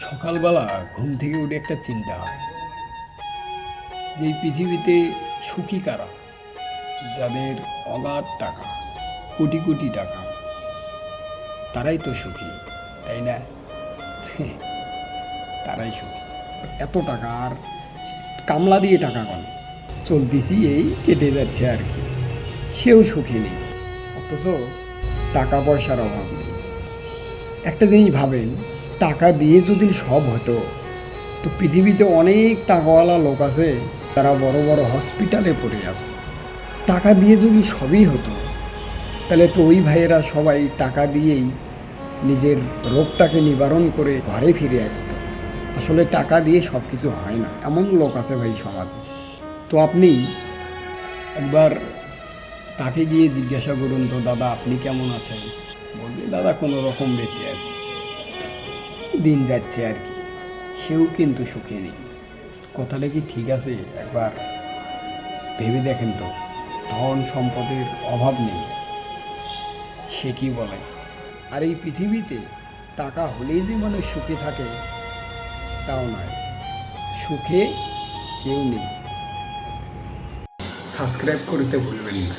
সকালবেলা ঘুম থেকে উঠে একটা চিন্তা হয় যে এই পৃথিবীতে সুখী কারা, যাদের অগাধ টাকা, কোটি কোটি টাকা, তারাই তো সুখী, তাই না? তারাই সুখী। এত টাকা আর কামলা দিয়ে টাকা কম চলতেছি, এই কেটে যাচ্ছে আর কি, সেও সুখী নেই। অথচ টাকা পয়সার অভাব নেই। একটা জিনিস ভাবেন, টাকা দিয়ে যদি সব হতো, তো পৃথিবীতে অনেক টাকাওয়ালা লোক আছে তারা বড় বড় হসপিটালে পড়ে আছে। টাকা দিয়ে যদি সবই হতো, তাহলে তো ওই ভাইয়েরা সবাই টাকা দিয়েই নিজের রোগটাকে নিবারণ করে ঘরে ফিরে আসতো। আসলে টাকা দিয়ে সব কিছু হয় না, এমন লোক আছে ভাই সমাজে। তো আপনি একবার তাকে গিয়ে জিজ্ঞাসা করুন তো, দাদা আপনি কেমন আছেন? বলবে দাদা কোনো রকম বেঁচে আছে, দিন যাচ্ছে আর কি, সেও কিন্তু সুখে নেই। কথাটা কি ঠিক আছে? একবার ভেবে দেখেন তো। ধন সম্পদের অভাব নেই, সে কি বলে? আর এই পৃথিবীতে টাকা হলেই যে মানুষ সুখে থাকে তাও নয়, সুখে কেউ নেই। সাবস্ক্রাইব করতে ভুলবেন না।